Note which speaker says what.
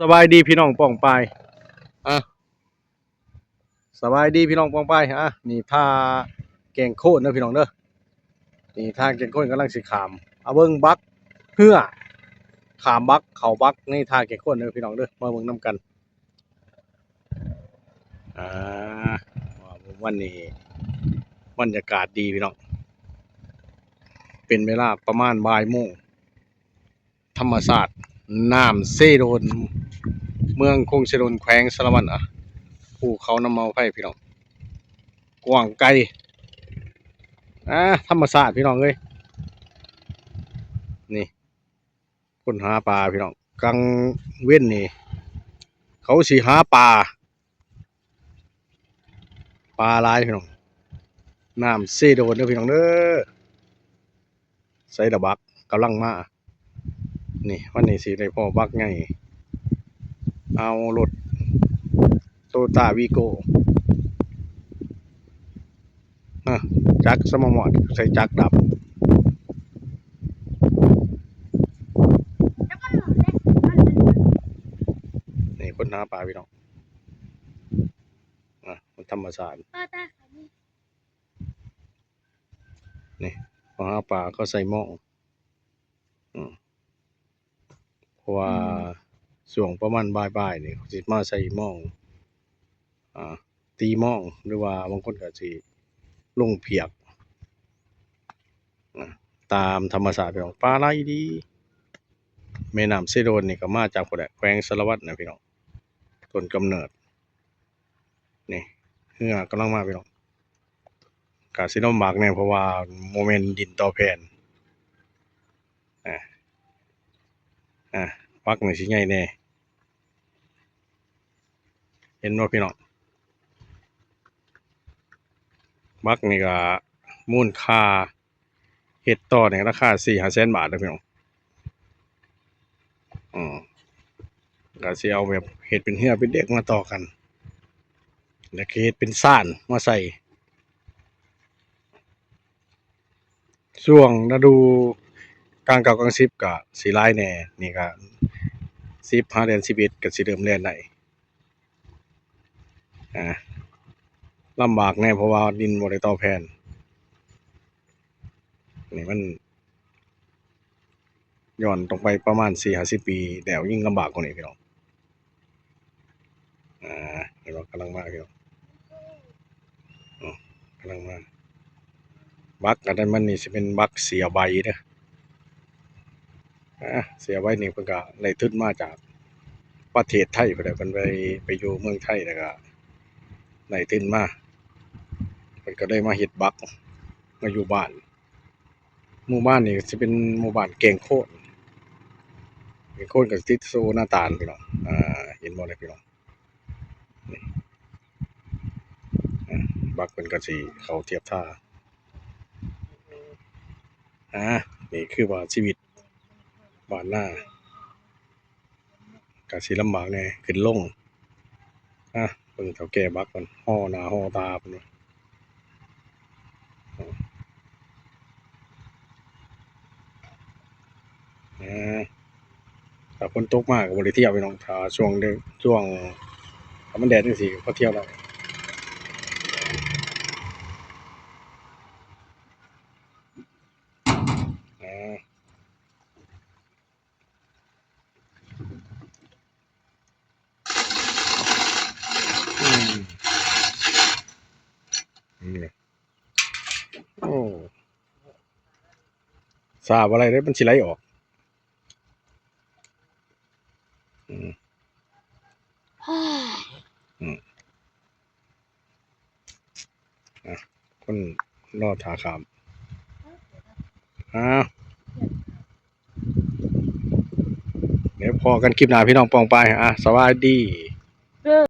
Speaker 1: สบายดีพี่น้องป้องปายอ่ะสบายดีพี่น้องป้องปายนี่ท่าแกงโคตรเด้อพี่น้องเด้อนี่ท่าแกงโคตรกำลังสิขามเอาเบิ่งบักเพื่อขามบักเขาบักนี่ท่าแกงโคตรเด้อพี่น้องเด้อมาเบิ่งนํกันอ่าวันนี้บรรยากาศดีพี่น้องเป็นเวลาประมาณบ่ายโมงธรรมศาสตร์น้ำเซโดนเมืองคงเซโดนแขวงสารวัตรภูเขาน้ำเมาไฟพี่น้องกว้างไกลธรรมศาสตร์พี่น้องเอ้ยนี่คนหาปลาพี่น้องกลางเว้นนี่เขาสิหาปลาหลายพี่น้องน้ำเซโดนเด้อพี่น้องเด้อใส่ดะบักกำลังมานี่วันนี้สิได้พ่อบักไงเอารถโตต้าวีโก้จักรสมอมอดใส่จักรดับนี่คนหาปลาพี่น้องมันธรรมศาสตร์นี่พอหาปลาก็ใส่หม้อเพราะว่าช่วงประมาณบ่ายๆนี่เขาสิมาใส่หม้อตีหม้อหรือว่าบางคนก็สิลงเพียกตามธรรมศาสตร์พี่น้องปลาไหลดีแม่น้ำเซโดนนี่ก็มาจากพุ่นแหละแขวงสารวัตรนะพี่น้องต้นกำเนิดนี่เรือกำลังมาพี่น้องกาสิลำบากแน่เพราะว่าโมเมนต์ดินต่อแผ่นอ่าปักนี่สิใหญ่แน่เห็นบ่พี่น้องบักนี่ก็มูลค่าเฮ็ดต่อนี่ราคา 4-5 แสนบาทเด้อพี่น้องก็สิเอาแบบเฮ็ดเป็นเรือเป็นเด็กมาต่อกันแล้วก็เฮ็ดเป็นซ่านมาใส่ช่วงฤดูกลาง9กลาง10ก็สิหลายแหน่นี่ก็10 5เดือน11ก็สิเริ่มแล่นได้ลำบากแน่เพราะว่าดินบ่ได้ต่อแผ่นนี่มันย้อนตรงไปประมาณ 4-50 ปีแล้วยิ่งลำบากกว่านี้พี่น้องเห็นบ่กำลังมาพี่น้องกำลังมาบักอันนั้นมันนี่สิเป็นบักเสียใบเด้อเสียใบนี่เพิ่นก็ได้ทุนมาจากประเทศไทยพุ่นแหละเพิ่นไปอยู่เมืองไทยแล้วก็ได้ทุนมาเพิ่นก็ได้มาเฮ็ดบักมาอยู่บ้านหมู่บ้านนี่สิเป็นหมู่บ้านแกงโคตรก็ติดโซหน้าตาลพี่น้องเห็นบ่ล่ะพี่น้องนี่บักเพิ่นก็สิเข้าเทียบท่านี่คือว่าชีวิตบ้านนาก็สิลำบากแหน่ขึ้นลงเบิ่งเฒ่าแก่บักเพิ่นฮ้อหน้าฮ้อตาเพิ่นว่าถ้าฝนตกมาก็บ่ได้เที่ยวพี่น้องถ้าช่วงถ้ามันแดดจังซี่ก็พอเที่ยวได้นี่โอ้ทราบอะไรเด้อมันสิไหลออกอืมคนรอท่าข้ามเดี๋ยวพอกันคลิปหน้าพี่น้องปองไปสวัสดี